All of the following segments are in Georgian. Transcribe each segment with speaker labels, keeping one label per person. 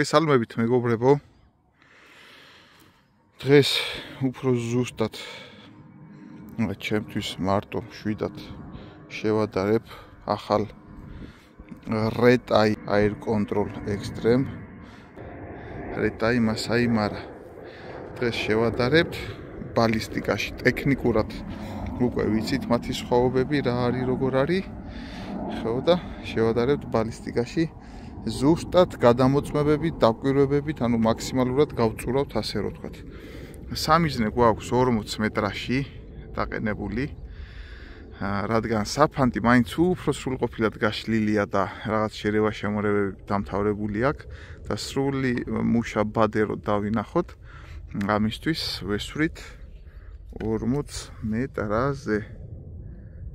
Speaker 1: მოგესალმებით მეგობრებო. დღეს უფრო ზუსტად ჩემთვის მარტო შვიდად შევადარებ ახალ RedEye Air Control Extreme RedEye Masai Mara. დღეს შევადარებთ ბალისტიკაში ტექნიკურად უკვე ვიცით მათი სხვაობები რა არის როგორ არის. ხო და შევადარებთ ბალისტიკაში ზუსტად გადამოწმებებით, დაკვირვებებით, ანუ მაქსიმალურად გავწურავთ ასე რომ ვთქვათ. სამიზნე გვაქვს 40 მეტრაში დაყენებული, რადგან საფანტი მაინც უფრო სრულყოფილად გაშლილია და რაღაც შერევა-შემორევები დამთავრებული აქვს და სრული მუშა ბადე რო დავინახოთ, ამისთვის ვესვრით 40 მეტრაზე.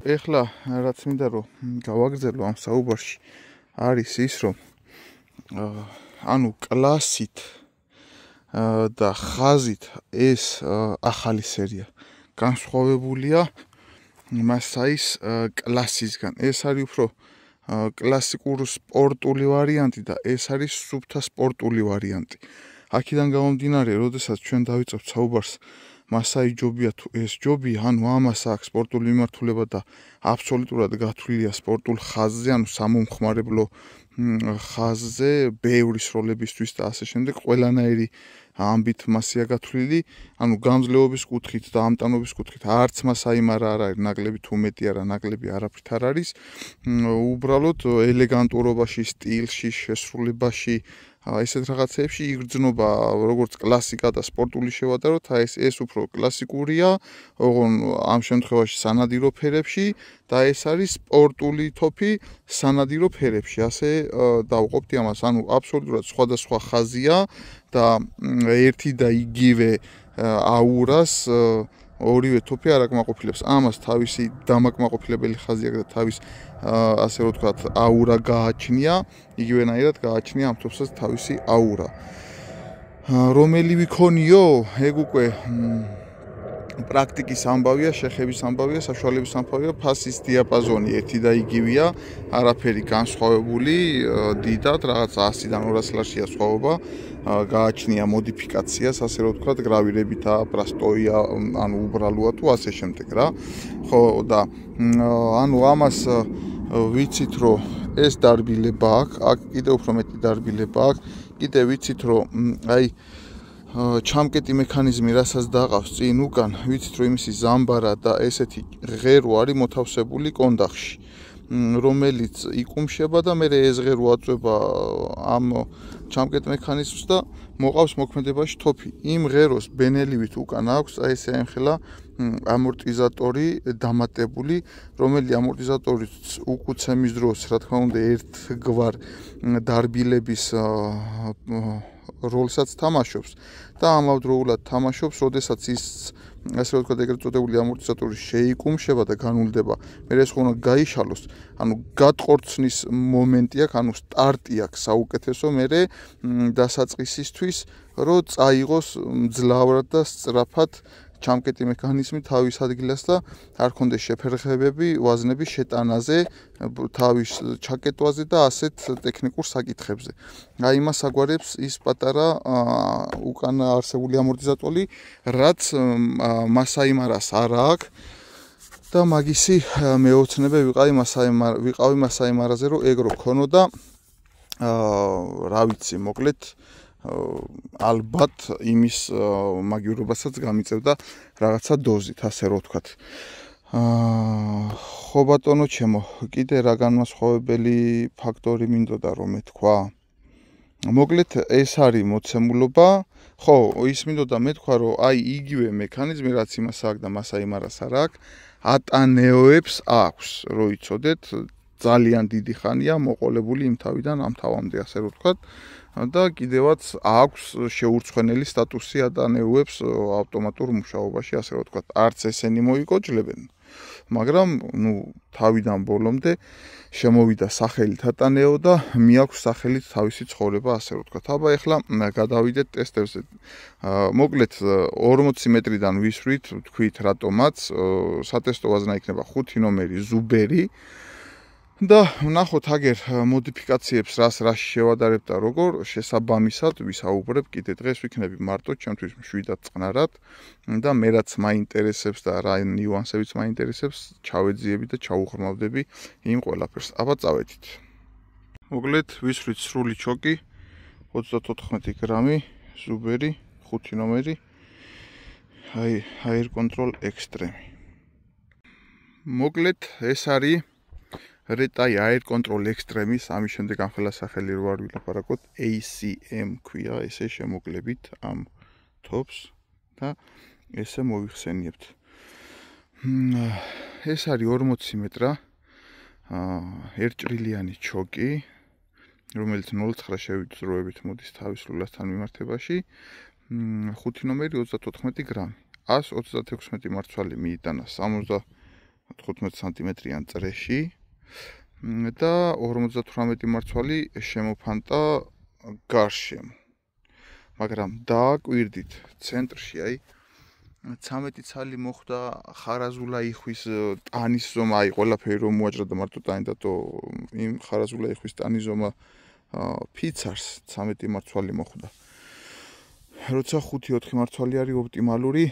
Speaker 1: ეხლა რაც მინდა რომ გავაგრძელო ამ საუბარში არის ის რომ ანუ კლასით და ხაზით ეს ახალი სერია განსხვავებულია Masai-ის კლასისგან. ეს არის უფრო კლასიკური სპორტული ვარიანტი და ეს არის სუფთა სპორტული ვარიანტი. აქედან გამომდინარე, როდესაც ჩვენ დავიწყებთ საუბარს Masai ჯობია თუ ეს ჯობია, ანუ ამას აქვს სპორტული მიმართულება და აბსოლუტურად გათვლილია სპორტულ ხაზზე, ანუ სამომხმარებლო ხაზზე, ბევრი სროლებისთვის და ასე შემდეგ, ყველანაირი ამბით მასია გათვლილი, ანუ გამძლეობის კუთხით და ამტანობის კუთხით არც Masai Mara არ არის ნაკლები თუ მეტი არა, ნაკლები არაფრით არ არის. უბრალოდ ელეგანტურობაში, სტილში, შესრულებაში ესეთ რაღაცეებში იგრძნობა როგორც კლასიკა და სპორტული შევადაროთ, ეს უფრო კლასიკურია, ოღონ ამ შემთხვევაში სანადირო ფერებში და ეს არის სპორტული თოფი სანადირო ფერებში. ასე დავუყოფთ ამას, ანუ აბსოლუტურად სხვადასხვა ხაზია და ერთი და იგივე აურას ორივე თოფი არ აკმაყოფილებს. ამას თავისი დამაკმაყოფილებელი ხაზი აქვს და თავის ასე რომ ვთქვათ, აურა გააჩნია, იგივენაირად გააჩნია ამ თოფსაც თავისი აურა. რომელი ვიქონიო, ეგ უკვე პრაქტიკის ამბავია, შეხების ამბავია, საშუალების ამბავია, ფასის დიაპაზონი ერთი და იგივეა, არაფერი განსხვავებული, დიდად რაღაც 100-დან 200 ლარშია სხვაობა, გააჩნია მოდიფიკაციას, ასე რომ ვთქვათ, გრავირებითა, პრასტოია, ანუ უბრალოა თუ ასე შემდეგ რა. ხო და ანუ ამას ვიცით რომ ეს დარბილება აქვს, კიდევ უფრო მეტი დარბილება აქვს, კიდევ ვიცით რომ აი ჩამკეტი მექანიზმი რასაც დაყავს წინ უკან, ვიცით რომ იმისი ზამბარა და ესეთი ღერო არის მოთავსებული კონდახში, რომელიც იკუმშება და მე ეს ღერო აწვება ამ ჩამკეტ მექანიზმს და მოყავს მოქმედებაში თოფი. იმ ღეროს ბენელივით უკან აქვს აი ესე ემხელა ამორტიზატორი დამატებული, რომელიც ამორტიზატორიც უკუცემის დროს, რა თქმა უნდა, ერთგვარ დარბილების როლსაც თამაშობს და ამავდროულად თამაშობს, როდესაც ის ასე რომ ვთქვათ, ეგრეთ წოდებული ამორტიზატორი შეიკუმშება და განულდება, მე ეს ხომ უნდა გაიშალოს, ანუ გატყორცნის მომენტი აქვს, ანუ სტარტი აქვს საუკეთესო, მე დასაწყისისთვის, რომ წაიღოს მძლავრად და სწრაფად ჩამკეტი მექანიზმი თავის ადგილას და არ ქონდეს შეფერხებები ვაზნების შეტანაზე, თავის ჩაკეტვაზე და ასეთ ტექნიკურ საკითხებზე. აი იმას აგვარებს ის პატარა უკან არსებული ამორტიზატორი, რაც Masai Mara-ს არ აქვს და მაგისი მეოცნებე ვიყავი Masai Mara-ზე, რომ ეგ რო ქონოდა, რა ვიცი, მოკლედ ალბათ იმის მაგივრობასაც გამიწევდა რაღაცა დოზით, ასე რომ ვთქვათ. ხო ბატონო ჩემო, კიდე რა განმასხვავებელი ფაქტორი მინდოდა რომ მეთქვა? მოკლედ ეს არის მოცემულობა. ხო, ის მინდოდა მეთქვა რომ აი იგივე მექანიზმი რაც იმას აქვს და Masai Mara-ს არ აქვს, ატანეოებს აქვს, რო იცოდეთ, ძალიან დიდი ხანია მოყოლებული იმ თავიდან ამ თავამდე, ასე რომ ვთქვათ. და კიდევაც აქვს შეურცხვენელი სტატუსი ატანეოებს ავტომატურ მუშაობაში, ასე რომ ვთქვათ, არც ესენი მოიკოჭლებენ, მაგრამ ნუ თავიდან ბოლომდე შემოვიდა სახელით ატანეო და მიაქვს სახელით თავისი ცხოვრება, ასე რომ ვთქვათ. აბა ეხლა გადავიდეთ ტესტებზე. მოკლედ 40 მეტრიდან ვისვრით, ვთქვით რატომაც, სატესტო ვაზნა იქნება 5 ნომერი ზუბერი. და ვნახოთ აგერ მოდიფიკაციებს რას შევადარებ და როგორ შესაბამისად ვისაუბრებ კიდე დღეს ვიქნები მარტო ჩემთვის მშვიდად წყნარად და მე რაც მაინტერესებს და რა ნიუანსებიც მაინტერესებს ჩავეძიები და ჩაუღრმავდები იმ ყველაფერს. აბა წავედით. მოგლეთ ვისვრით სრული ჩოკი 34 გრამი ზუბერი 5 ნომერი Air Control Extreme. მოგლეთ ეს არის Retai Air Control Extreme-ის ამის შემდეგ ამ ხელსახელი რო არ ვილაპარაკოთ ACM ქვია ესე შემოკლებით ამ თოფს და ესე მოიხსენიებთ. ეს არის 40 მეტრა ერთჭრილიანი ჩოკი რომელიც 0.9 შევიწროებით მოდის თავისრულასთან მიმართებაში 5 ნომერი 34 გრამი 136 მარცვალი მიიტანა 75 სანტიმეტრიან წრეში და 58 მარცვალი შემოფანტა გარშემო. მაგრამ დააკვირდით ცენტრში აი 13 ცალი მოხდა ხარაზულა იხვის ტანის ზომა აი ყველაფერი რომ მოაჭრა და მარტო ტანი და იმ ხარაზულა იხვის ტანის ზომა ფიცარს 13 მარცვალი მოხდა. როცა 5-4 მარცვალი არის ოპტიმალური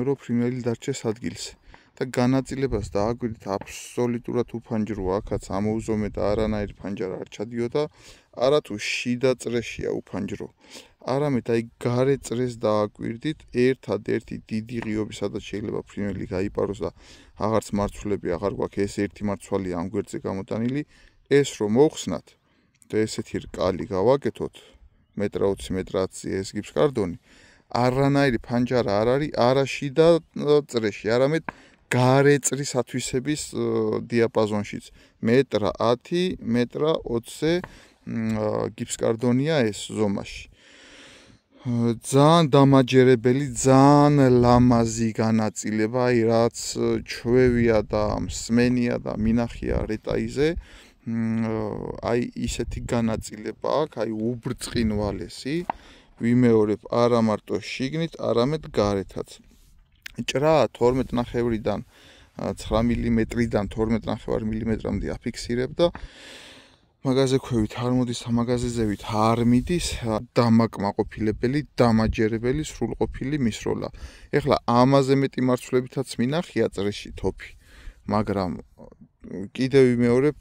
Speaker 1: რო ფრინველი დარჩეს ადგილზე. და განაწილებას დააკვირდით აბსოლუტურად უფანჯროა აქაც ამოუზომე და არანაირი ფანჯარა არ ჩადიოდა არათუ შიდა წრეშია უფანჯრო არამედ აი გარე წრეს დააკვირდით ერთადერთი დიდი ღიობი სადაც შეიძლება ფრინველი გაიპაროს და აღარც მარცვლები აღარ გვაქვს ეს ერთი მარცვალი ამ გვერდზე გამოტანილი ეს რომ მოხსნათ და ესეთი რკალი გავაკეთოთ 1.20 მეტრაცი ეს გიფსკარდონი არანაირი ფანჯარა არ არის არა შიდა წრეში არამედ გარე წრის ათვისების დიაპაზონშიც 1.10 1.20 გიფსკარდონია ეს ზომაში. ძალიან დამაჯერებელი, ძალიან ლამაზი განაწილება, აი რაც ჩვევია და მსმენია და მინახია რეტაიზე. აი ისეთი განაწილება აქვს, აი უბრწყინვალესი, ვიმეორებ არა მარტო შიგნით, არამედ გარეთაც. ჭრა 12.5-დან 9 მმ-დან 12.5 მმ-მდე აფიქსირებ და მაგაზე ქვევით არ მოდის და მაგაზე ზევით არ მიდის დამაკმაყოფილებელი, დამაჯერებელი, სრულყოფილი მისროლა. ეხლა ამაზე მეტი მარცვლებითაც მინახია წრეში თოფი, მაგრამ კიდევ ვიმეორებ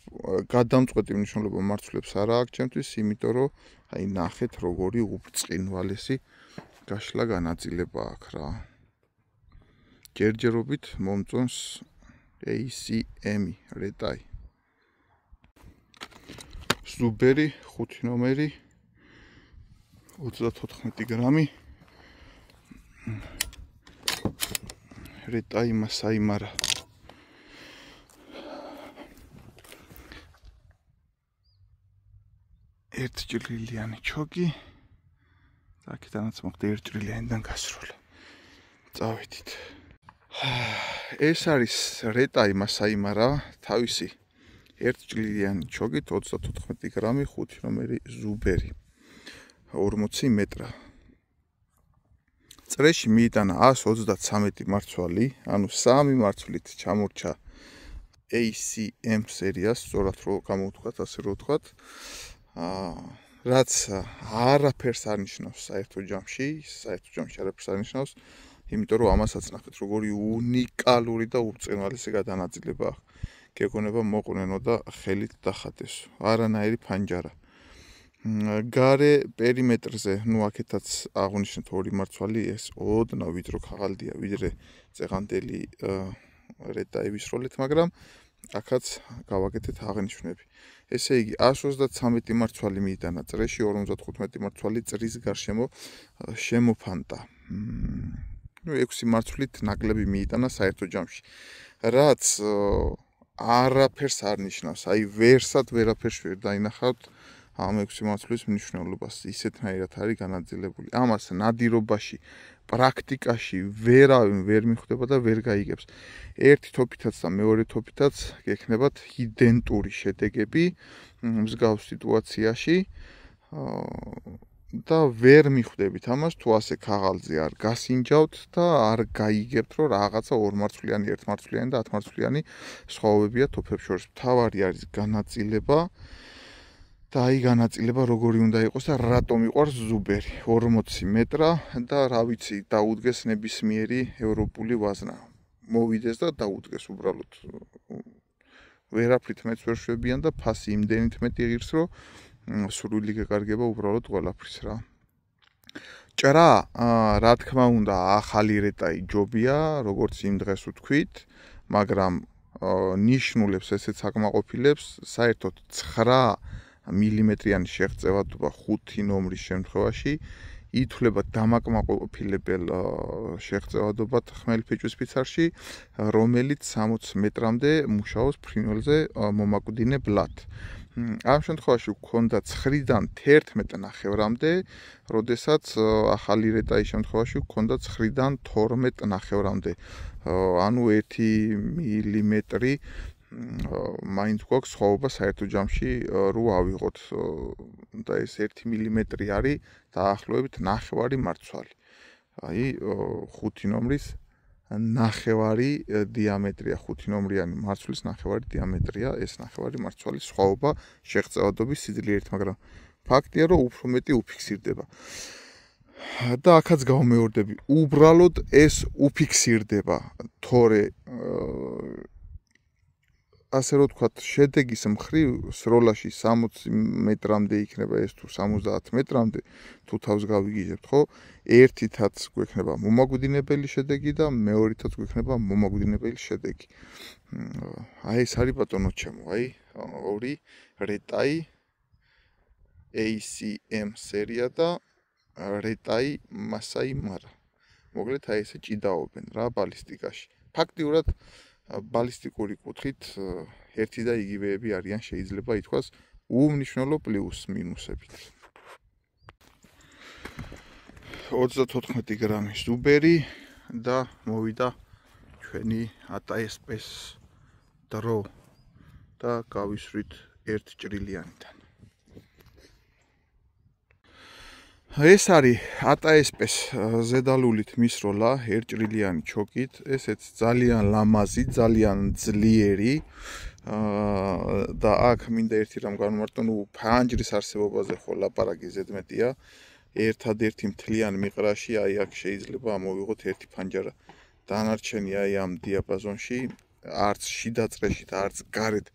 Speaker 1: გადამწყვეტი მნიშვნელობა მარცვლებს არ აქვს ჩემთვის, იმიტომ რომ აი ნახეთ როგორი უბრწყინვალესი გაშლა განაწილება აქვს რა. ჯერჯერობით მომწონს ACM-ი Retai. ზუბერი 5 ნომერი 34 გრამი Retai Masaimara. ერთჭრილიანი ჩოკი და აქედანაც მოხდა ერთჭრილიანიდან გასროლა. წავედით. ეს არის Retai Masaimara თავისი ერთჭრილიანი ჩოკით 34 გრამი 5 ნომერი ზუბერი 40 მეტრა. წრეში მიიტანა 133 მარცვალი, ანუ 3 მარცვლით ჩამორჩა ACM სერიას, სწორად რო გამოვთქვათ, ასე რო ვთქვათ. რაც არაფერს არ ნიშნავს საერთო ჯამში არაფერს არ ნიშნავს. იმიტომ რომ ამასაც ნახეთ როგორი უნიკალური და უბრწყინვალესი გადანაწილება აქვს. გეგონება მოყვნენო და ხელით დახატესო. არანაირი ფანჯარა. გარე პერიმეტრზე, ნუ აქეთაც აღნიშნეთ ორი მარცვალი, ეს ოდნავ ვიწრო ქაღალდია, ვიდრე წეღანდელი Retai-ის როლეთ, მაგრამ აქაც გავაკეთეთ აღნიშვნები. ესე იგი 133 მარცვალი მიიტანა წრეში, 55 მარცვალი წრის გარშემო შემოფანტა. 6 მარცვლით ნაკლები მიიტანა საერთო ჯამში. რაც არაფერს არ ნიშნავს, აი ვერსად ვერაფერს ვერ დაინახავთ ამ 6 მარცვლის მნიშვნელობას, ისეთნაირად არის განაწილებული. ამას ნადირობაში, პრაქტიკაში ვერავინ ვერ მიხვდება და ვერ გაიგებს. ერთი თოფითაც და მეორე თოფითაც გექნებათ იდენტური შედეგები მსგავს სიტუაციაში. და ვერ მიხვდებით ამას თუ ასე ქაღალდზე არ გასინჯავთ და არ გაიგებთ რომ რაღაცა ორმარცვლიანი, ერთმარცვლიანი და ათმარცვლიანი სხვაობებია თოფებს შორის. მთავარი არის განაწილება და აი განაწილება როგორი უნდა იყოს და რატომ იყვარს ზუბერი 40 მეტრა და რა ვიცი დაუდგეს ნებისმიერი ევროპული ვაზნა. მოვიდეს და დაუდგეს უბრალოდ. ვერაფრით მეც ვერ შვებიან და ფასი იმდენით მეტი ღირს რომ სრული გეკარგება უბრალოდ ყველაფრის რა. ჭრა, რა თქმა უნდა, ახალი რეტაი ჯობია, როგორც იმ დღეს ვთქვით, მაგრამ ნიშნულებს ესეც აკმაყოფილებს, საერთოდ 9 მილიმეტრიანი შეღწევადობა 5 ნომრის შემთხვევაში ითვლება დამაკმაყოფილებელ შეღწევადობად ხმელთფიჭვის ფიცარში, რომელიც 60 მეტრამდე მუშაობს ფრინველზე მომაკვდინებლად. ამ შემთხვევაში გქონდა 9-დან 11 ნახევრამდე, როდესაც ახალი რეტაის შემთხვევაში გქონდა 9-დან 12 ნახევრამდე. ანუ 1 მილიმეტრი მაინც გვაქვს სხვაობა საერთო ჯამში რო ავიღოთ და ეს 1 მილიმეტრი არის დაახლოებით ნახევარი მარცვალი. აი 5 ნომრის ნახევარი დიამეტრია 5 ნომრიანი მარცვლის ნახევარი დიამეტრია ეს ნახევარი მარცვლის სხვაობა შეღწევადობის სიძლიერით, მაგრამ ფაქტია რომ უფრო მეტი უფიქსირდება. და აქაც გავმეორდები, უბრალოდ ეს უფიქსირდება, თორე ასე რომ ვთქვათ, შედეგის მხრივ სროლაში 60 მეტრამდე იქნება ეს თუ 70 მეტრამდე თუ თავს გავიგიჟებთ, ხო? ერთითაც გვექნება მომაკვდინებელი შედეგი და მეორითაც გვექნება მომაკვდინებელი შედეგი. აი ეს არის ბატონო ჩემო, აი ორი რეტაი ACM სერია და რეტაი მასაი მარა. მოკლედ აი ესე ჭიდაობენ რა ბალისტიკაში. ფაქტიურად ბალისტიკური კუთხით ერთი და იგივეები არიან, შეიძლება ითქვას უმნიშვნელო პლუს მინუსებით. 34 გრამის ზუბერი და მოვიდა ჩვენი ATSP-ს დრო და გავისვრით 1 ჭრილიანიდან. ეს არის ATSP-ს ზედალულით მისროლა 1 ჭრილიანი ჩოკით, ესეც ძალიან ლამაზი, ძალიან ძლიერი და აქ მინდა ერთი რამ განვმარტო, ნუ ფანჯრის არსებობაზე ხო ლაპარაკი ზედმეტია. ერთადერთი მთლიან მიყრაში აი აქ შეიძლება ამოვიღოთ ერთი ფანჯარა. დანარჩენი აი ამ დიაპაზონში, არც შიდა წრეში და არც გარეთ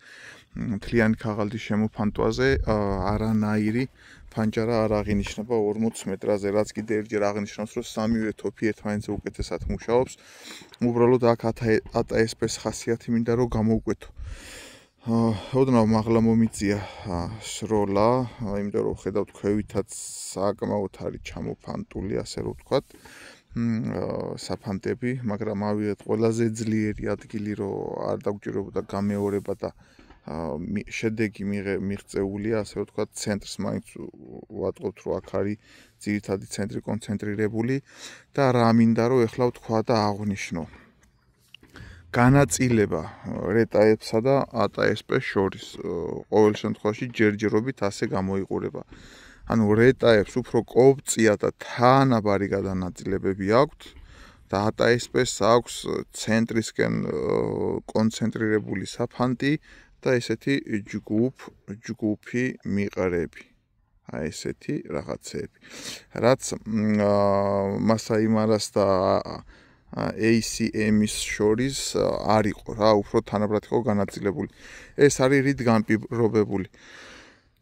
Speaker 1: მთლიანი ქაღალდის შემოფანტვაზე არანაირი ფანჯარა არ აღინიშნება 40 მეტრაზე, რაც კიდე ერთჯერ აღნიშნავს, რომ სამივე თოფი ერთმანეთზე უკეთესად მუშაობს. უბრალოდ აქ ATSP-ს ხასიათი მინდა რომ გამოვკვეთო. ოდნავ მაღლა მომიწია სროლა, იმიტომ რომ ხედავთ ქვევითაც საკმაოდ არის ჩამოფანტული, ასე რომ ვთქვათ, საფანტები, მაგრამ ავიღეთ ყველაზე ძლიერი ადგილი, რომ არ დაგვჭირებოდა გამეორება და შედეგი მიღწეულია, ასე რომ ვთქვათ, ცენტრს მაინც ვატყობთ, რომ აქ არის ძირითადი ცენტრი კონცენტრირებული და რა მინდა რომ ეხლა ვთქვა და აღვნიშნო. განაწილება რეტაებსა და ATSP-ს შორის ყოველ შემთხვევაში ჯერჯერობით ასე გამოიყურება. ანუ რეტაებს უფრო კოპწია და თანაბარი გადანაწილებები აქვთ და ATSP-ს აქვს ცენტრისკენ კონცენტრირებული საფანტი და ესეთი ჯგუფი მიყრები. აი ესეთი რაღაცები. რაც მასაი მარას და ACM-ის შორის არ იყო რა, უფრო თანაბრად იყო განაწილებული. ეს არის რით განპირობებული.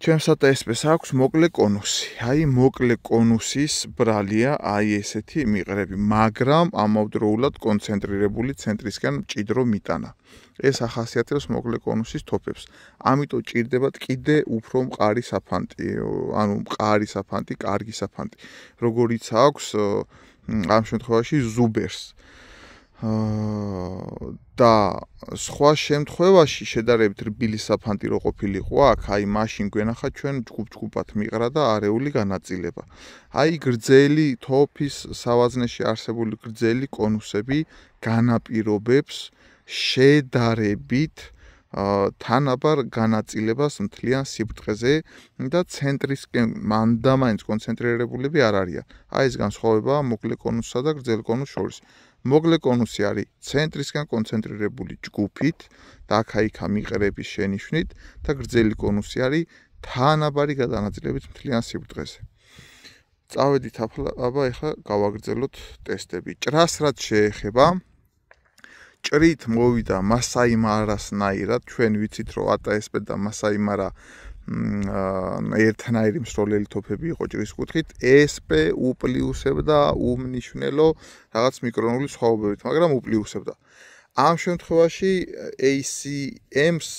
Speaker 1: ჩემს ATSP-ს აქვს მოკლე კონუსი. აი მოკლე კონუსის ბრალია აი ესეთი მიყრები, მაგრამ ამავდროულად კონცენტრირებული ცენტრისკენ მჭიდრო მიტანა. ეს ახასიათებს მოკლე კონუსის თოფებს. ამიტომ ჭირდებათ კიდე უფრო მყარი საფანტი, ანუ მყარი საფანტი, კარგი საფანტი, როგორიც აქვს ამ შემთხვევაში ზუბერს. და სხვა შემთხვევაში შედარებით რბილი საფანტი რო ყოფილიყო აქ, აი მაშინ გვენახა ჩვენ ჯგუფ-ჯგუფად მიყრა და არეული განაწილება. აი გრძელი თოფის სავაზნეში არსებული გრძელი კონუსები განაპირობებს შედარებით თანაბარ განაწილებას მთლიან სიბრტყეზე და ცენტრისკენ მანდამაინც კონცენტრირებულები არ არიან. აი ეს განსხვავებაა მოკლე კონუსსა და გრძელი კონუსს შორის. მოკლე კონუსი არის ცენტრისკენ კონცენტრირებული ჯგუფით და აქა-იქა მიყრების შენიშვნით და გრძელი კონუსი არის თანაბარი გადანაწილებით მთლიან სიბრტყეზე. წავედით აბა ეხლა გავაგრძელოთ ტესტები. ჭრას რაც შეეხება, ჭრით მოვიდა მასაი მარასნაირად, ჩვენ ვიცით რომ ATSP და მასაი მარა ერთნაირი მსროლელი თოფები იყო ჭრის კუთხით, SP უპლიუსებდა უმნიშვნელო რაღაც მიკრონული სხვაობებით, მაგრამ უპლიუსებდა. ამ შემთხვევაში ACM-ს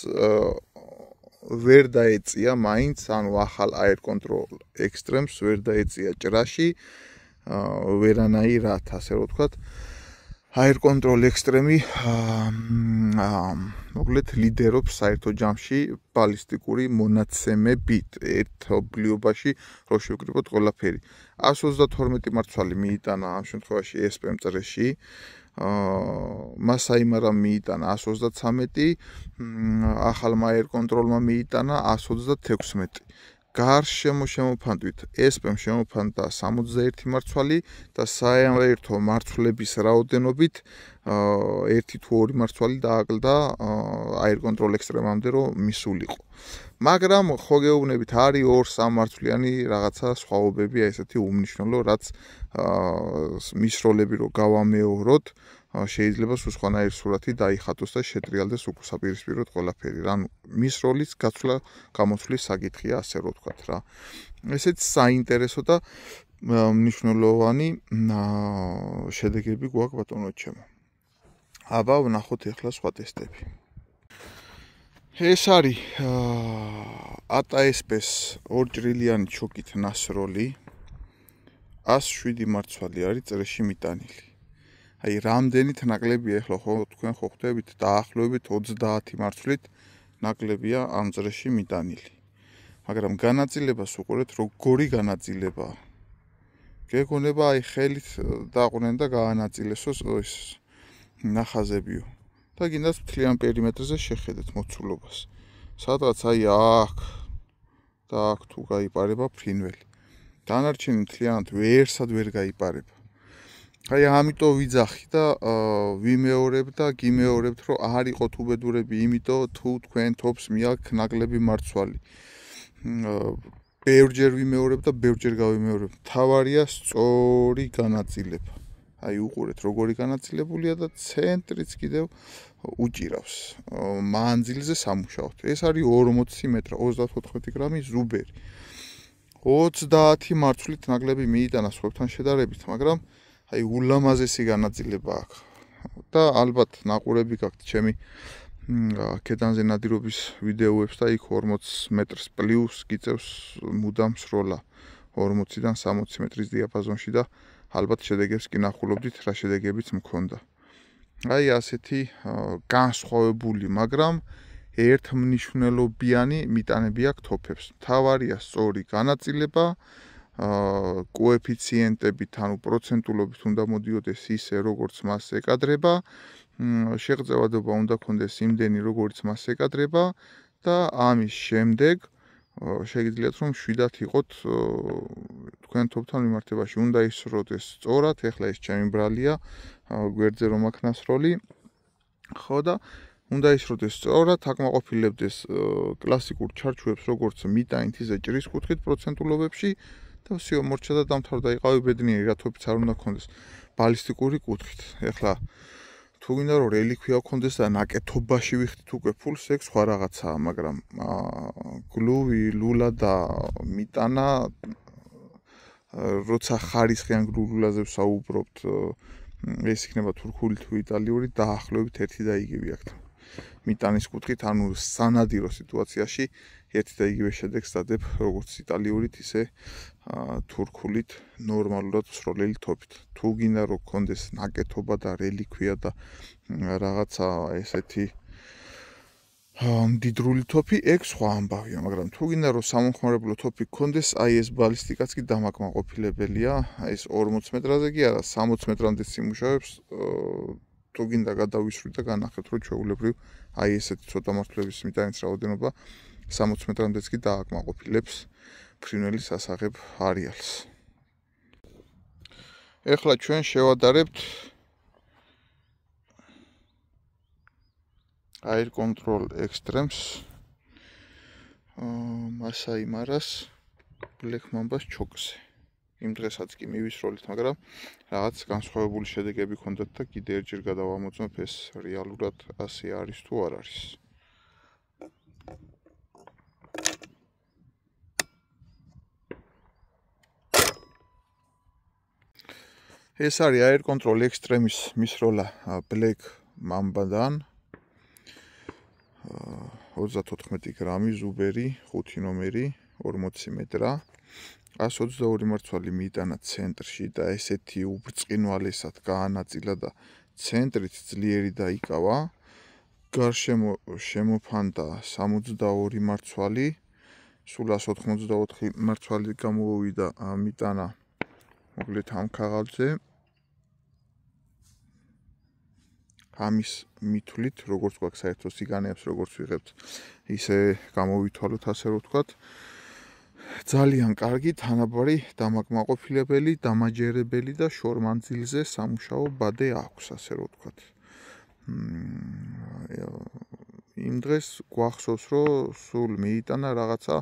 Speaker 1: ვერ დაეწია მაინც, ანუ ახალ Air Control Extremes ვერ დაეწია ჭრაში, ვერანაირად, ასე რომ ვთქვათ. Air Control Extreme მოკლედ ლიდერობს საერთო ჯამში ბალისტიკური მონაცემებით ერთობლიობაში რო შევკრიბოთ ყველაფერი. 132 მარცვალი მიიტანა ამ შემთხვევაში SP მწრეში, მასაი მარა მიიტანა 133, ახალმა Air Control-მა მიიტანა 136. გარშემო შემოფანტვით SP-მ შემოფანტა 61 მარცვალი და საერთო მარცვლების რაოდენობით 1 თუ 2 მარცვალი დააკლდა Air Control Extreme-მამდე რომ მისულიყო. მაგრამ ხო გეუბნებით არის 2-3 მარცვლიანი რაღაცა სხვაობები, ესეთი უმნიშვნელო, რაც მისროლები რო გავამეოროთ, შეიძლება სხვანაირი სურათი დაიხატოს და შეტრიალდეს უკუსაპირისპიროდ ყველაფერი. ანუ მისროლის გაცვლა გამოცვლის საკითხია, ასე რომ ვთქვათ რა. ესეც საინტერესო და მნიშვნელოვანი შედეგები გვაქვს ბატონო ჩემო. აბა ვნახოთ ახლა სხვა ტესტები. ეს არის ATSP-ს 2 ჭრილიანი ჩოკით ნასროლი, 107 მარცვალი არის წრეში მიტანილი. აი რამდენით ნაკლებია ახლა ხო თქვენ ხო ხვდებით დაახლოებით 30 მარცვლით ნაკლებია ამ წრეში მიტანილი. მაგრამ განაწილებას უყურეთ როგორი განაწილებაა. გეგონება აი ხელით დაყრნენ და გაანაწილესოს ეს ნახაზებიო. და გინდას მთლიან პერიმეტრზე შეხედეთ მოცულობას. სადღაც აი აქ და აქ თუ გაიპარება ფრინველი. დანარჩენი მთლიანად ვერსად ვერ გაიპარება. აი ამიტომ ვიძახი და ვიმეორებ და გიმეორებთ რომ არ იყოთ უბედურები, იმიტომ თუ თქვენ თოფს მიაქვს ნაკლები მარცვალი. ბევრჯერ ვიმეორებ და ბევრჯერ გავიმეორებ. თავარია სწორი განაწილება. აი უყურეთ როგორი განაწილებულია და ცენტრიც კიდევ უჭირავს. მანძილზე სამუშაოთ. ეს არის 40 მეტრა, 34 გრამი ზუბერი. 30 მარცვლით ნაკლები მიიტანა სხვებთან შედარებით, მაგრამ აი ულამაზესი განაწილება აქვს. და ალბათ ნაყურები გაქვთ ჩემი კედანზე ნადირობის ვიდეოებს და იქ 40 მეტრს პლუს გიწევს მუდამ სროლა 40-დან 60 მეტრის დიაპაზონში და ალბათ შედეგებს კი ნახულობდით რა შედეგებიც მქონდა. აი ასეთი განსხვავებული, მაგრამ ერთმნიშვნელობიანი მიტანები აქვს თოფებს. თავარია სწორი განაწილება, კოეფიციენტებით, ანუ პროცენტულობით უნდა მოდიოდეს ისე, როგორც მას ეკადრება, შეღწევადობა უნდა ქონდეს იმდენი, როგორც მას ეკადრება და ამის შემდეგ შეგიძლიათ რომ შვიდათ იყოთ თქვენ თოფთან მიმართებაში. უნდა ისროდეს სწორად, ეხლა ეს ჩემი ბრალია, გვერდზე რომ აქვს ნასროლი. ხო და უნდა ისროდეს სწორად, აკმაყოფილებდეს კლასიკურ ჩარჩოებს, როგორც მიტანით ისე ჭრის კუთხით პროცენტულობებში და всё მორჩა და დამთავრდა, იყავი ბედნიერი, რა თოფიც არ უნდა ქონდეს ბალისტიკური კუთხით. ეხლა თუ გინდა რომ რელიქვია გქონდეს და ნაკეთობაში ვიხდით უკვე ფულს, ეგ სხვა რაღაცაა, მაგრამ გლუვი, ლულა და მიტანა როცა ხარისხიან გლულაზე ვსაუბრობთ, ეს იქნება თურქული თუ იტალიური, დაახლოებით ერთი და იგივე აქვს. მიტანის კუთხით, ანუ სანადირო სიტუაციაში ერთი და იგივე შედეგს დადებ, როგორც იტალიურით, ისე თურქულით, ნორმალურად სროლელი თოფით. თუ გინდა რომ გქონდეს ნაკეთობა და რელიქვია და რაღაცა ესეთი მდიდრული თოფი, ეგ სხვა ამბავია, მაგრამ თუ გინდა რომ სამომხმარებლო თოფი გქონდეს, აი ეს ბალისტიკაც კი დამაკმაყოფილებელია, აი ეს 40 მეტრაზე კი არა, 60 მეტრამდე სიმუშავებს თუ გინდა გადავისვრით და განახეთ, რომ ჩვეულებრივ აი ესეთი ცოტა მარცვლების მიტანის რაოდენობა 60 მეტრამდეც კი დააკმაყოფილებს ფრინველის ასაღებ არეალს. ეხლა ჩვენ შევადარებთ Air Control Extremes Masai Maras Black Mambas ჩოკზე. იმ დღესაც კი მივისროლით, მაგრამ რაღაც განსხვავებული შედეგები ჰქონდათ და კიდე ერთჯერ გადავამოწმებ ეს რეალურად ასე არის თუ არ არის. ეს არის Air Control Extremes მისროლა Black Mamba-დან 34 გრამი ზუბერი 5 ნომერი 40 მეტრა 122 მარცვალი მიიტანა ცენტრში და ესეთი უბრწყინვალესად გაანაწილა და ცენტრით ძლიერი დაიკავა. გარშემო შემოფანდა 62 მარცვალი, სულ 184 მარცვალი გამოვიდა მიტანა მოკლედ ამ ქაღალდზე. ამის მითვლით, როგორც გვაქვს საერთო სიგანეებს, როგორც ვიღებთ, ისე გამოვითვალოთ, ასე რომ ვთქვათ. ძალიან კარგი, თანაბარი, დამაკმაყოფილებელი, დამაჯერებელი და შორმანძილზე სამუშაო ბადე აქვს, ასე რომ ვთქვათ. იმ დღეს გვახსოვს, რომ სულ მიიტანა რაღაცა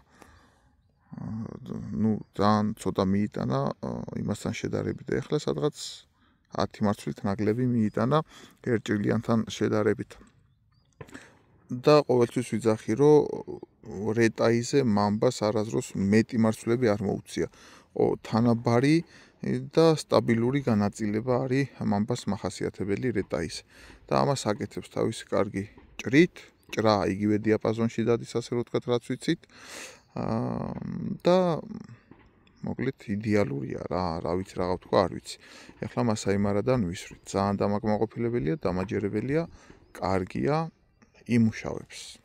Speaker 1: ძალიან ცოტა მიიტანა იმასთან შედარებით. ეხლა სადღაც 10 მარცვლით ნაკლები მიიტანა ერთჭრილიანთან შედარებით. და ყოველთვის ვიძახი, რომ რეტაიზე მამბას არასდროს მეტი მარცვლები არ მოუწია. თანაბარი და სტაბილური განაწილება არის მამბას მახასიათებელი რეტაიზე. და ამას აკეთებს თავისი კარგი ჭრით, ჭრა იგივე დიაპაზონში დადის, ასე რომ ვთქვათ, რაც ვიცით. და მოკლედ იდეალურია რა ვიცი რა ვთქვა, არ ვიცი. ეხლა Masai Mara-დან ვისვრით. ძალიან დამაკმაყოფილებელია, დამაჯერებელია, კარგია, იმუშავებს.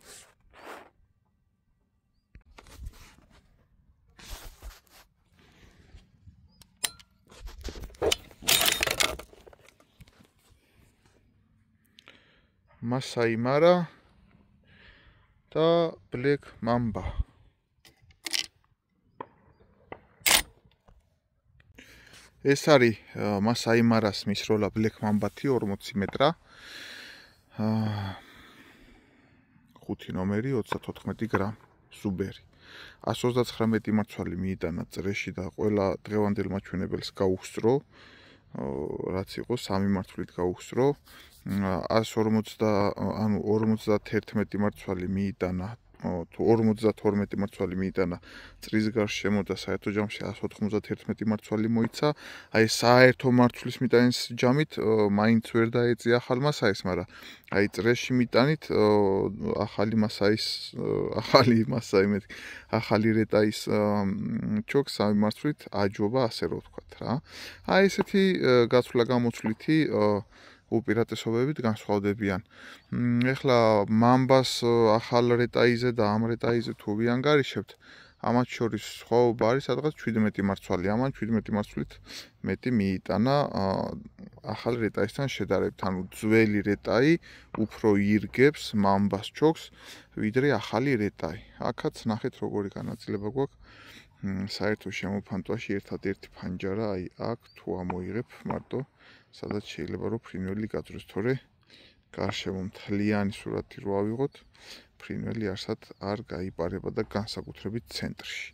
Speaker 1: Masai Mara და Black Mamba. ეს არის Masai Mara-ს მისროლა Black Mamba-თი 40 მეტრა. 5 ნომერი 34 გრამი ზუბერი. 139 მარცვალი მიიტანა წრეში და ყველა დღევანდელ მაჩვენებელს გაუხსრო, რაც იყო 3 მარცვლით გაუხსრო. 51 მარცვალი მიიტანა თუ 52 მარცვალი მიიტანა წრის გარშემო და საერთო ჯამში 191 მარცვალი მოიცა. აი საერთო მარცვლის მიტანის ჯამით მაინც ვერ დაეწია ახალ Masai-ს, მაგრამ აი წრეში მიტანით ახალი ახალი რეტაის ჩოქს 3 მარცვლით აჯობა, ასე რომ ვთქვათ რა. აი ესეთი გაცვლა-გამოცვლითი უპირატესობებით განსხვავდებიან. ეხლა მამბას ახალ რეტაიზე და ამ რეტაიზე თუ ვიანგარიშებთ, ამათ შორის სხვაობა არის სადღაც 17 მარცვალი. ამან 17 მარცვლით მეტი მიიტანა ახალ რეტაისთან შედარებით. ანუ ძველი რეტაი უფრო ირგებს მამბას ჩოქს, ვიდრე ახალი რეტაი. აქაც ნახეთ როგორი განაწილება გვაქვს. საერთო შემოფანტვაში ერთადერთი ფანჯარა აი აქ თუ ამოიღებ მარტო სადაც შეიძლება რომ ფრინველი გაძროს, თორე გარშემო მთლიანი სურათი რო ავიღოთ, ფრინველი არსად არ გაიპარება და განსაკუთრებით ცენტრში.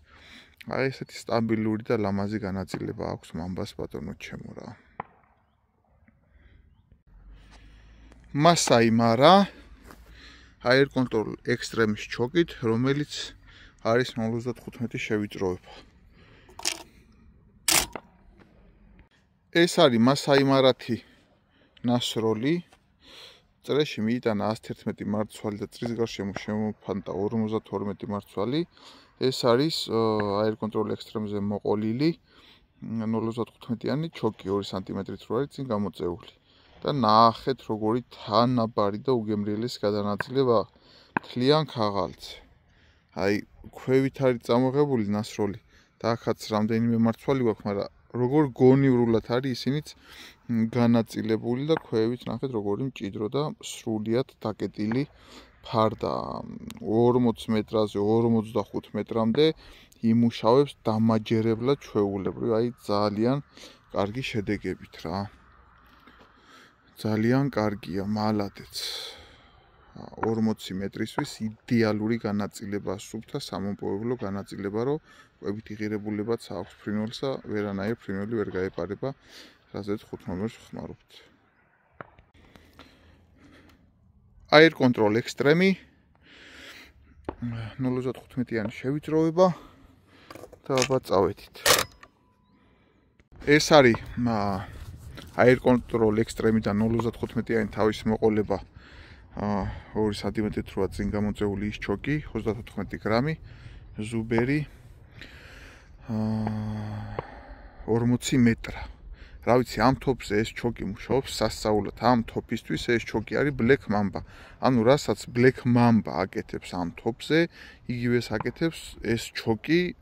Speaker 1: აი ესეთი სტაბილური და ლამაზი განაწილება აქვს მამბას, ბატონო ჩემო რა. Masai Mara Air Control Extremes ჩოკით, რომელიც არის 55 შევიწროება. ეს არის Masai Mara-თი ნასროლი. წრეში მიიტანა 111 მარცვალი და წრის გარშემო შემოფანტა 52 მარცვალი. ეს არის Air Control Extremes-ზე მოყოლილი 0.15-იანი ჩოკი 2 სანტიმეტრით რო არის წინ გამოწეული. და ნახეთ როგორი თანაბარი და უგემრიელესი გადანაწილება მთლიან ქაღალდზე. აი ქვევით არის წამოღებული ნასროლი და აქაც რამდენიმე მარცვალი გვაქვს, მაგრამ როგორ გონივრულად არის ისინიც განაწილებული და ქვევით ნახეთ როგორი მჭიდრო და სრულიად დაკეტილი ფარდა 40 მეტრაზე 45 მეტრამდე იმუშავებს დამაჯერებლად ჩვეულებრივ, აი ძალიან კარგი შედეგებით რა. ძალიან კარგია, მალადეც. 40 მეტრისთვის იდეალური განაწილება, სუფთა სამომპოვებლო განაწილება, რომ ყვებით იღირებულებაც აქვს ფრინველსა, ვერანაირ ფრინველი ვერ გაეპარება, რაზეც 5 ნომერს ხმარობთ. Air Control Extreme 0.15-იანი შევიწროება და აბა წავედით. ეს არის Air Control Extreme-დან 0.15-იანი თავის მოყოლება 2 სანტიმეტრით როა წინ გამოწეული ის ჩოკი 34 გრამი ზუბერი 40 მეტრა. რა ვიცი, ამ თოფზე ეს ჩოკი მუშაობს სასწაულად. ამ თოფისთვის ეს ჩოკი არის Black Mamba. ანუ რასაც Black Mamba აკეთებს ამ თოფზე, იგივეს აკეთებს ეს ჩოკი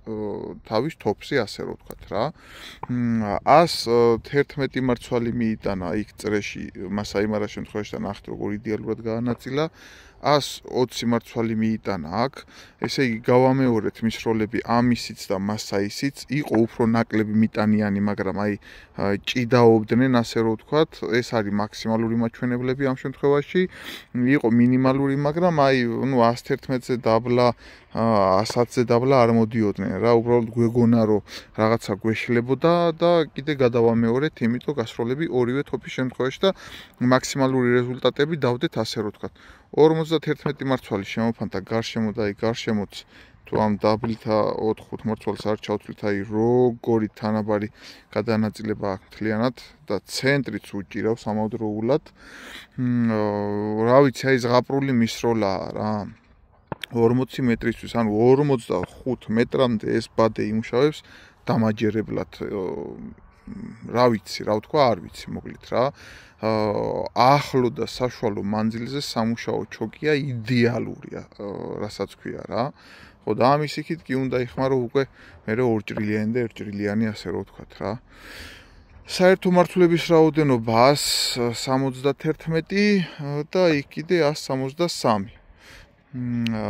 Speaker 1: თავის თოფზე, ასე რომ ვთქვათ რა. 111 მარცვალი მიიტანა იქ წრეში, მას აიმარა შემთხვევაში და ნახეთ როგორ იდეალურად გაანაწილა. 120 მარცვალი მიიტანა აქ. ესე იგი გავამეორეთ მის როლები ამისიც და მასაისიც. იყო უფრო ნაკლები მიტანიანი, მაგრამ აი ჭიდაობდნენ, ასე რომ ვთქვათ. ეს არის მაქსიმალური მაჩვენებლები ამ შემთხვევაში. იყო მინიმალური, მაგრამ აი, ნუ 111-ზე დაბლა 110-ზე დაბლა არ მოდიოდნენ რა, უბრალოდ გვეგონა რომ რაღაცა გვეშლებოდა და კიდე გადავამეორეთ, იმიტომ გასროლები ორივე თოფის შემთხვევაში და მაქსიმალური რეზულტატები დავდეთ, ასე რომ ვთქვათ. 51 მარცვალი შემოფანთა გარშემო და აი გარშემოც თუ ამ დაბლთა 4-5 მარცვალს არ ჩავთვლით, აი როგორი თანაბარი გადანაწილება აქვს მთლიანად და ცენტრიც უჭირავს ამავდროულად. რა ვიცი, აი ზღაპრული მისროლაა რა. 40 მეტრისთვის, ანუ 45 მეტრამდე ეს ბადე იმუშავებს დამაჯერებლად. რა ვიცი, რა ვთქვა, არ ვიცი, მოკლედ რა. ახლო და საშუალო მანძილზე სამუშაო ჩოკია იდეალურია, რასაც ქვია რა. ხო და ამის იქით კი უნდა იხმარო უკვე მერე 2 ჭრილიანი და 1 ჭრილიანი, ასე რომ ვთქვათ რა. საერთო მართლების რაოდენობა 171 და იქ კიდე 163.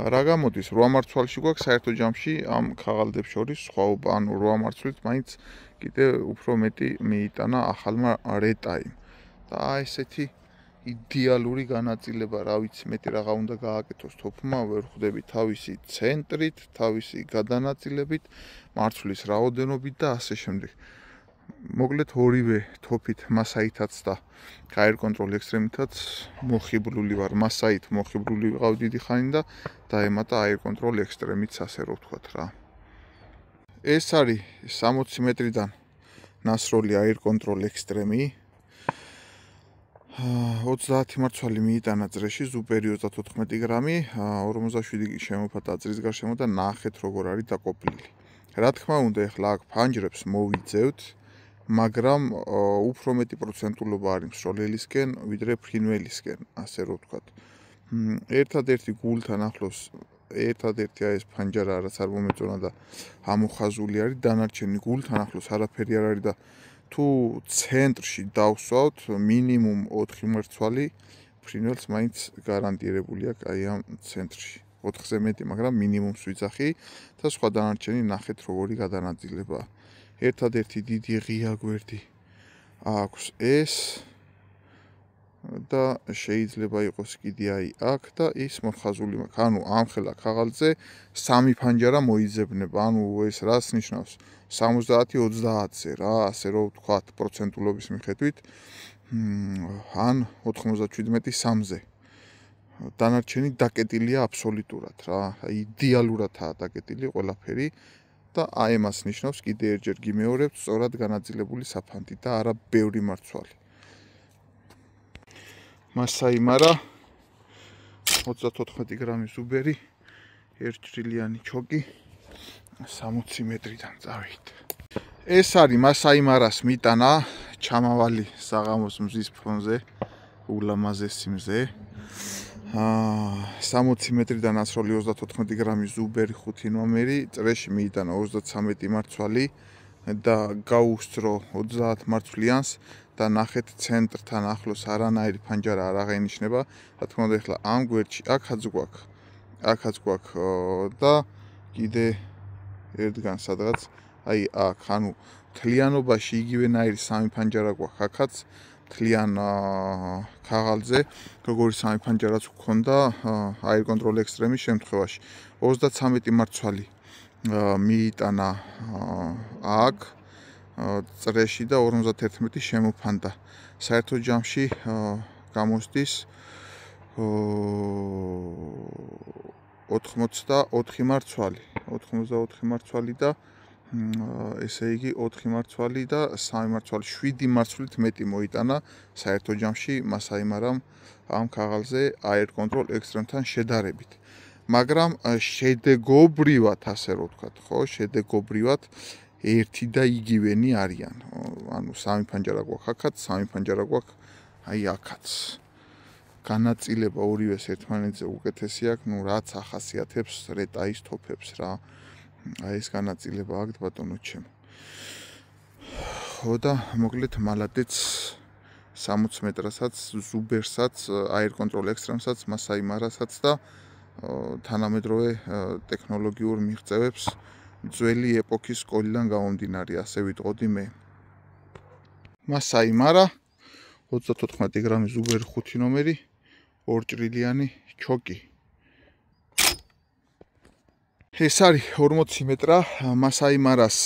Speaker 1: რა გამოდის 8 მარცვალში გვაქვს საერთო ჯამში ამ ქაღალდებს შორის სხვაობა, ანუ 8 მარცვლით მაინც კიდე უფრო მეტი მიიტანა ახალმა რეტაიმ. და ესეთი იდეალური განაწილება, რა ვიცი, მეტი რაღა უნდა გააკეთოს თოფმა, ვერ ხვდები თავისი ცენტრით, თავისი გადანაწილებით, მარცვლის რაოდენობით და ასე შემდეგ. მოკლედ ორივე თოფით, მასაითაც და Air Control Extreme-ითაც მოხიბლული ვარ, მასაით მოხიბლული ვიყავ დიდი ხანი და დაემატა Air Control Extreme-იც, ასე რომ ვთქვათ რა. ეს არის 60 მეტრიდან ნასროლი Air Control Extreme. 30 მარცვალი მიიტანა წრეში, ზუპერი 34 გრამი, 47 შემოფათა წრის გარშემო და ნახეთ როგორ არის დაყოფილი. რა თქმა უნდა, ეხლა აქ ფანჯრებს მოვიძევთ, მაგრამ უფრო მეტი პროცენტულობა არის მსროლელისკენ, ვიდრე ფრინველისკენ, ასე რომ ვთქვათ. ერთადერთი გულთან ახლოს ერთადერთი ეს ფანჯარა რაც არ მომეწონა და ამოხაზული არის, დანარჩენი გულთან ახლოს არაფერი არ არის და თუ ცენტრში დავსვავთ მინიმუმ 4 მარცვალი ფრინველს მაინც გარანტირებული აქვს აი ამ ცენტრში. 4-ზე მეტი, მაგრამ მინიმუმს ვიძახი და სხვა დანარჩენი ნახეთ როგორი გადანაწილებაა. ერთადერთი დიდი ღია გვერდი აქვს ეს და შეიძლება იყოს კიდე აი აქ და ის მოხაზული მაქვს. ანუ ამ ხელა ქაღალდზე 3 ფანჯარა მოიძებნება. ანუ ეს რას ნიშნავს? 70-30-ზე რა, ასე რომ ვთქვათ, პროცენტულობის მიხედვით, ან 97-3-ზე. დანარჩენი დაკეტილია აბსოლუტურად რა. იდეალურადაა დაკეტილი ყველაფერი და აი ამას ნიშნავს კიდე ერთჯერ გიმეორებთ სწორად განაწილებული საფანტი და არა ბევრი მარცვალი. მასაიმარა 34 გრამი ზუბერი, 1 ჭრილიანი ჩოკი 60 მეტრიდან წავით. ეს არის მასაიმარას მიტანა ჩამავალი საღამოს მზის ფონზე, ულამაზესი მზე. 60 მეტრიდან ასროლი 34 გრამი ზუბერი 5 ნომერი, წრეში მიიტანა 33 მარცვალი, და გაუსწრო 30 მარცვლიანს და ნახეთ ცენტრთან ახლოს არანაირი ფანჯარა არ აღენიშნება. რა თქმა უნდა, ეხლა ამ გვერდში აქაც გვაქვს და კიდე ერთგან სადღაც აი აქ, ანუ მთლიანობაში იგივენაირი სამი ფანჯარა გვაქვს აქაც მთლიან ქაღალდზე, როგორი სამი ფანჯარაც გვქონდა Air Control Extreme-ის შემთხვევაში. 33 მარცვალი მიიტანა აქ წრეში და 51 შემოფანდა. საერთო ჯამში გამოსდის 84 მარცვალი. 84 მარცვალი და ესე იგი 4 მარცვალი და 3 მარცვალი 7 მარცვლით მეტი მოიტანა საერთო ჯამში მასაიმარამ ამ ქაღალდზე Air Control Extreme-თან შედარებით. მაგრამ შედეგობრივად, ასე რომ ვთქვათ, ხო, შედეგობრივად ერთი და იგივენი არიან. ანუ სამი ფანჯარა გვაქვს აქაც, სამი ფანჯარა გვაქვს აი აქაც. განაწილება ორივეს ერთმანეთზე უკეთესი აქვს, ну რაც ახასიათებს რეტაის თოფებს რა. აი ეს განაწილება აქვს ბატონო ჩემო. ხო და მოკლედ მალადეც 60 მეტრასაც, ზუბერსაც, Air Control Extreme-საც, მასაიმარასაც და თანამედროვე ტექნოლოგიურ მიღწევებს ძველი ეპოქის სკოლიდან გამომდინარე, ასე ვიტყოდი მე. მასაიმარა 34 გრამი ზუბერი 5 ნომერი 2 ჭრილიანი ჩოკი. ეს არის 40 მეტრა მასაიმარას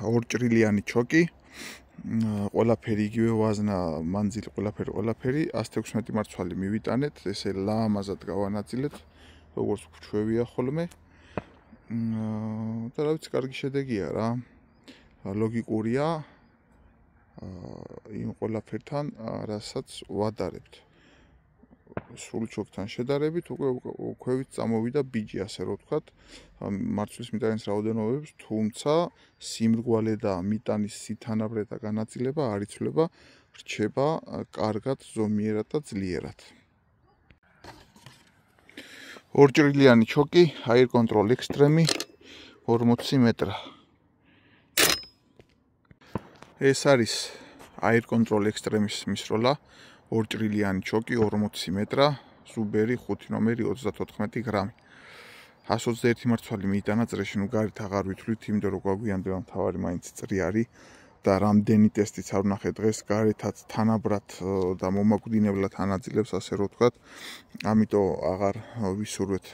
Speaker 1: 2 ჭრილიანი ჩოკი. ყველაფერი იგივე ვაზნა, მანძილი, ყველაფერი 116 მარცვალი მივიტანეთ, ესე ლამაზად გავანაწილეთ, როგორც გვჩვევია ხოლმე. და რა ვიცი, კარგი შედეგია რა. ლოგიკურია იმ ყველაფერთან, რასაც ვადარებთ. სულ ჩოკთან შედარებით უკვე ქვევით წამოვიდა ბიჯი, ასე რომ ვთქვათ, მარცვლის მიტანის რაოდენობებს, თუმცა სიმრგვალე და მიტანის სითანაბრე და განაწილება არ იცვლება, რჩება კარგად, ზომიერად და ძლიერად. 2 ჭრილიანი ჩოკი, Air Control Extreme 40 მეტრა. ეს არის Air Control Extreme-ის მისროლა, 2 ჭრილიანი ჩოკი, 40 მეტრა, ზუბერი 5 ნომერი 34 გრამი. 121 მარცვალი მიიტანა წრეში, ნუ გარეთ აღარ ვითვლით, იმიტომ რომ გვაგვიანდება მთავარი მაინც წრი არის და რამდენი ტესტიც არ ვნახე დღეს, გარეთაც თანაბრად და მომაკვდინებლად ანაწილებს, ასე რომ ვთქვათ, ამიტომ აღარ ვისურვეთ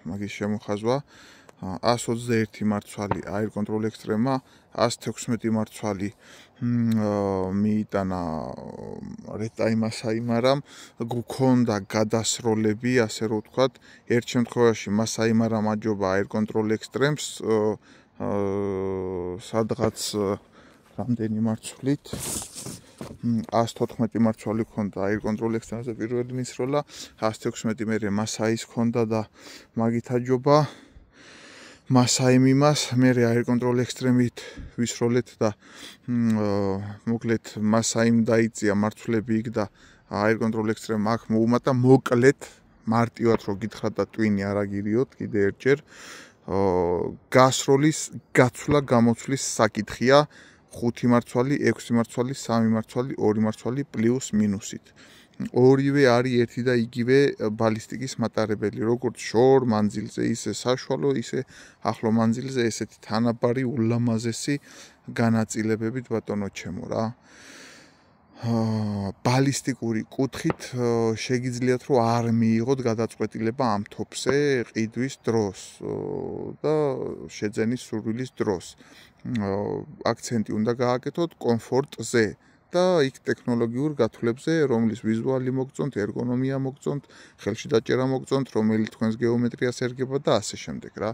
Speaker 1: მაგის შემოხაზვა. 121 მარცვალი Air Control Extreme-მა, 116 მარცვალი მიიტანა რეტაი მასაიმარამ, გვქონდა გადასროლები, ასე რომ ვთქვათ, ერთ შემთხვევაში მასაიმარამ აჯობა Air Control Extreme-ს სადღაც რამდენი მარცვლით 114 მარცვალი ქონდა Air Control Extreme-ზე პირველი მისროლა, 116 მერე მასაის ქონდა და მაგით აჯობა. მასაიმ იმას, მე Air Control Extreme-ით ვისროლეთ და მოკლედ მასაიმ დაიწია მარცვლები იქ და Air Control Extreme აქ მოუმატა, მოკლედ მარტივად რო გითხრათ და ტვინი არ აგირიოთ კიდე ერთჯერ, გასროლის, გაცვლა, გამოცვლის საკითხია 5 მარცვალი, 6 მარცვალი, 3 მარცვალი, 2 მარცვალი პლუს მინუსით. ორივე არის ერთი და იგივე ბალისტიკის მატარებელი, როგორც შორ მანძილზე, ისე საშუალო, ისე ახლო მანძილზე, ესეთი თანაბარი ულამაზესი განაწილებებით ბატონო ჩემო რა. ბალისტიკური კუთხით შეგიძლიათ რომ არ მიიღოთ გადაწყვეტილება ამ თოფზე ყიდვის დროს და შეძენის სურვილის დროს. აქცენტი უნდა გააკეთოთ კომფორტზე და იქ ტექნოლოგიურ გათვლებზე, რომლის ვიზუალი მოგწონთ, ერგონომია მოგწონთ, ხელში დაჭერა მოგწონთ, რომელი თქვენს გეომეტრიას ერგება და ასე შემდეგ რა.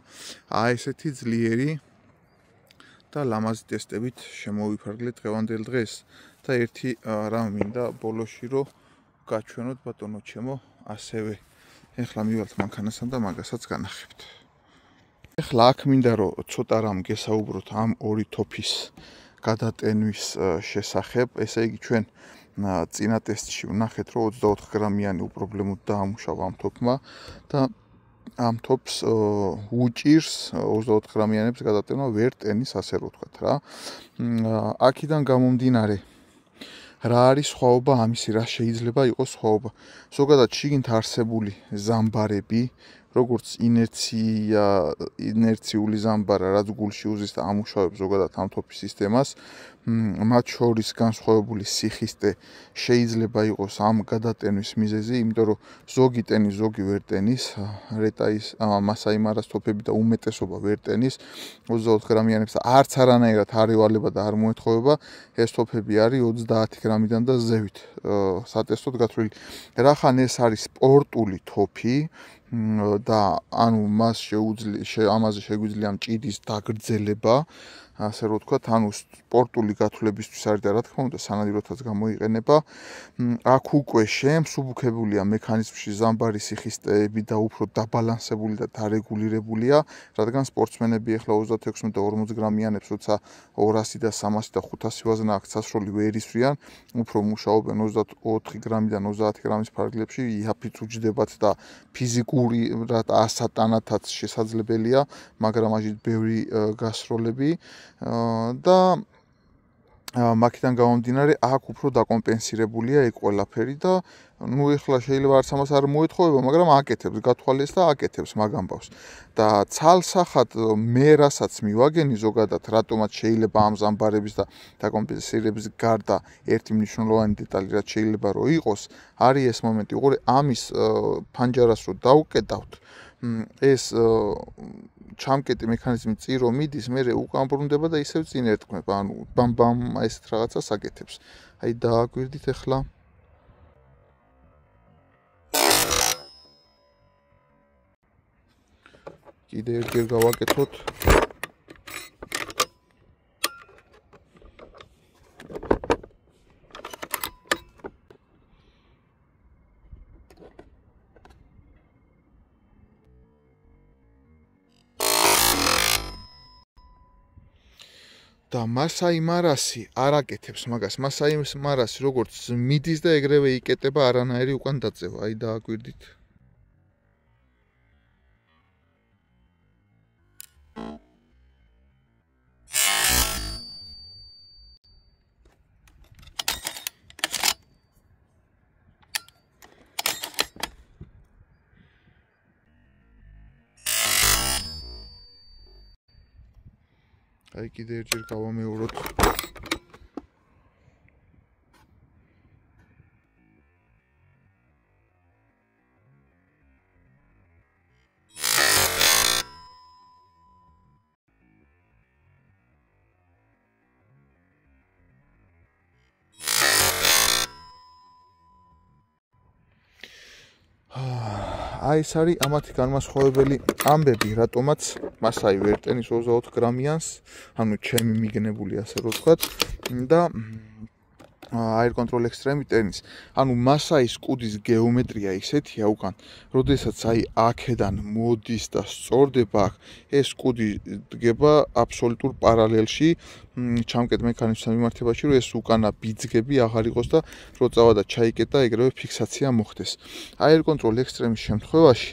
Speaker 1: აი ესეთი ძლიერი და ლამაზი ტესტებით შემოვიფარგლეთ დღევანდელ დღეს და ერთი რამ მინდა ბოლოში რომ გაჩვენოთ ბატონო ჩემო, ასევე ეხლა მივალთ მანქანასთან და მაგასაც განახებთ. ეხლა აქ მინდა რომ ცოტა რამ გესაუბროთ ამ ორი თოფის გადატენვის შესახებ. ესე იგი ჩვენ წინა ტესტში ვნახეთ რომ 24 გრამიანი უპრობლემოდ დაამუშავა ამ თოფმა და ამ თოფს უჭირს 24 გრამიანებს გადატენა ვერ ტენის, ასე რომ ვთქვათ რა. აქედან გამომდინარე რა არის სხვაობა ამისი, რა შეიძლება იყოს სხვაობა. ზოგადად შიგნით არსებული ზამბარები, როგორც ინერციული ზამბარა, რაც გულში უზის და ამუშავებს ზოგადად ამ თოფის სისტემას, მათ შორის განსხვავებული სიხისტე შეიძლება იყოს ამ გადატენვის მიზეზი, იმიტომ რომ ზოგი ტენის, ზოგი ვერ ტენის, რეტაის, მასაიმარას თოფები და უმეტესობა ვერ ტენის 24 გრამიანებს და არც არანაირად არ ევალება და არ მოეთხოვება, ეს თოფები არის 30 გრამიდან და ზევით სატესტოდ გათვლილი. რახან ეს არის სპორტული თოფი და ანუ ამაზე შეგვიძლია მჭიდის დაგრძელება, ასე რომ ვთქვათ, ანუ სპორტული გათვლებისთვის არის და რა თქმა უნდა სანადიროთაც გამოიყენება. აქ უკვე შემსუბუქებულია მექანიზმში ზამბარის სიხისტეები და უფრო დაბალანსებული და დარეგულირებულია, რადგან სპორტსმენები ახლა 36 და 40 გრამიანებს, როცა 200 და 300 და 500 ვაზნა აქვს სასროლი ვერ ისვრიან, უფრო მუშაობენ 24 გრამიდან 30 გრამის ფარგლებში, იაფით უჯდებათ და ფიზიკურად ასატანათაც შესაძლებელია, მაგრამ აჟით ბევრი გასროლები და მაქედან გამომდინარე აქ უფრო დაკომპენსირებულია ეგ ყველაფერი და ნუ ეხლა შეიძლება არც ამას არ მოეთხოვება, მაგრამ აკეთებს, გათვალეს და აკეთებს მაგ ამბავს. და ცალსახად მე რასაც მივაგენი ზოგადად, რატომაც შეიძლება ამ ზამბარების და დაკომპენსირების გარდა ერთი მნიშვნელოვანი დეტალი რაც შეიძლება რომ იყოს, არის ეს მომენტი, უყურე ამის ფანჯარას რო დავკეტავთ, ეს ჩამკეტი მექანიზმი წირო მიდის, მერე უკან ბრუნდება და ისევ წინ ერტყმება, ანუ ბამ ესეთ რაღაცას აკეთებს. აი დააგვირდით ახლა. კიდე ერთჯერ გავაკეთოთ. და მასაიმარასი არ აკეთებს მაგას. მასაიმარასი როგორც მიდის და ეგრევე იკეტება, არანაირი უკან დაწევა. აი დააგვირდით. აი კიდე ერთჯერ გავამეოროთ. აი ეს არის ამათი განმასხვავებელი ამბები, რატომაც მასაი ვერ ტენის 24 გრამიანს, ანუ ჩემი მიგნებული ასე რომ ვთქვათ და Air Control Extreme ტენის. ანუ მასაის კუდის გეომეტრია ისეთია უკან, როდესაც აი აქედან მოდის და სწორდება, ეს კუდი დგება აბსოლუტურ პარალელში ჩამკეტ მექანიზმთან მიმართებაში, რომ ეს უკანა ბიძგები აღარ იყოს და რო წავა და ჩაიკეტა, ეგრევე ფიქსაცია მოხდეს. Air Control Extreme-ის შემთხვევაში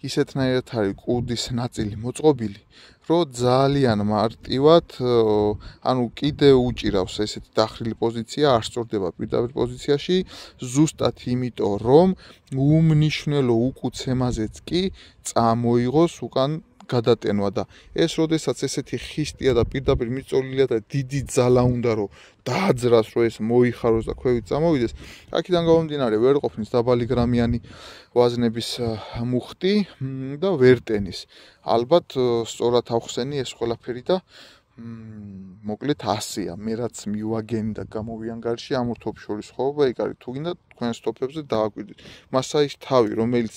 Speaker 1: ისეთნაირად არის კუდის ნაწილი მოწყობილი, რომ ძალიან მარტივად, ანუ კიდე უჭირავს ესეთი დახრილი პოზიცია, არ სწორდება პირდაპირ პოზიციაში, ზუსტად იმიტომ, რომ უმნიშვნელო უკუცემაზეც კი წამოიღოს უკან გადატენვა და ეს როდესაც ესეთი ხისტია და პირდაპირ მიწოლილია და დიდი ძალა უნდა რომ დააძრას, რომ ეს მოიხაროს და ქვევით წამოვიდეს, აქედან გამომდინარე ვერ ყოფნის დაბალი გრამიანი ვაზნების მუხტი და ვერ ტენის. ალბათ სწორად ავხსენი ეს ყველაფერი და მოკლედ ასეა, მე რაც მივაგენი და გამოვიანგარში ამ თოფ შორის ხოვება, ეგ არის თუ გინდა თქვენს თოფებზე დააკვირდით. მასაის თავი, რომელიც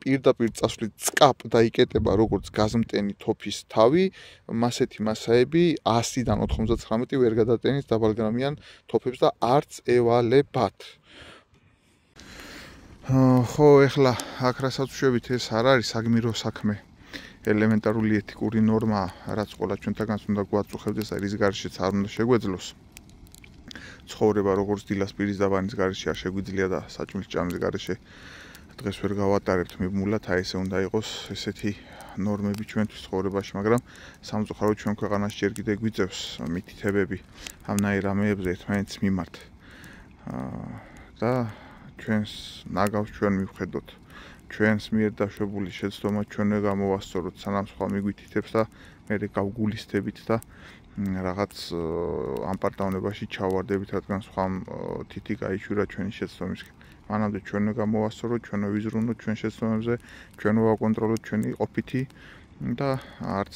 Speaker 1: პირდაპირ წასვლით წკაპ დაიკეტება როგორც გაზმტენი თოფის თავი, მასეთი მასაები 100-დან 99 ვერ გადატენის დაბალგრამიან თოფებს და არც ევალებათ. ხო, ეხლა აქ რასაც ვშვებით, ეს არ არის საგმირო საქმე. ელემენტარული ეთიკური ნორმა, რაც ყველა ჩვენთაგანს უნდა გვაწუხებდეს და რის გარშეც არ უნდა შეგვეძლოს. ცხოვრება როგორც დილას პირის დაბანის გარშე არ შეგვიძლია და საჭმლის ჭამის გარშე დღეს ვერ გავატარებთ მიბმულად, აი ესე უნდა იყოს ესეთი ნორმები ჩვენთვის ცხოვრებაში, მაგრამ სამწუხაროდ ჩვენ ქვეყანაში ჯერ კიდევ გვიწევს მითითებები ამნაირ რამეებზე ერთმანეთს მიმართ. და ჩვენს ნაგავს ჩვენ მივხედოთ. ჩვენს მიერ დაშვებული შეცდომა ჩვენვე გამოვასწოროთ, სანამ სხვა მიგვითითებს და მე გავგულისდებით და რაღაც ამ პარტავნებაში ჩავარდებით, რადგან სხვამ თითი გაიჩურა ჩვენი შეცდომისკენ. მანამდე ჩვენვე გამოვასწოროთ, ჩვენვე ვიზრუნოთ ჩვენ შეცდომებზე, ჩვენვე ვაკონტროლოთ ჩვენი ყოფითი და არც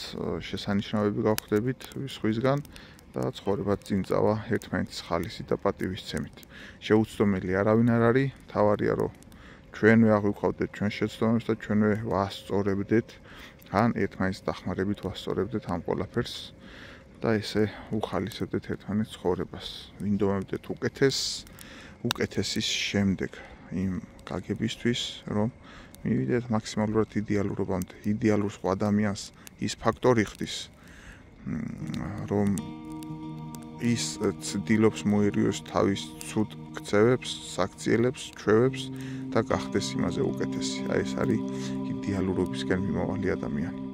Speaker 1: შესანიშნავები გავხდებით სხვისგან და ცხოვრება წინ წავა ერთმანეთის ხალისით და პატივისცემით. შეუცდომელი არავინ არ არის, თავარია რომ ჩვენვე აღვიქვავდეთ ჩვენ შეცდომებს და ჩვენვე ვასწორებდეთ, ან ერთმანეთის დახმარებით ვასწორებდეთ ამ ყველაფერს და ესე უხალისებდეთ ერთმანეთის ცხოვრებას. ვინდომებდეთ უკეთესის შემდეგ იმ გაგებისთვის, რომ მივიდეთ მაქსიმალურად იდეალურობამდე. იდეალურ სხვა ადამიანს ის ფაქტორი ხდის, რომ ის ცდილობს მოერიოს თავის ცუდ ქცევებს, საქციელებს, ჩვევებს და გახდეს იმაზე უკეთესი. აი ეს არის იდეალურობისკენ მიმავალი ადამიანი.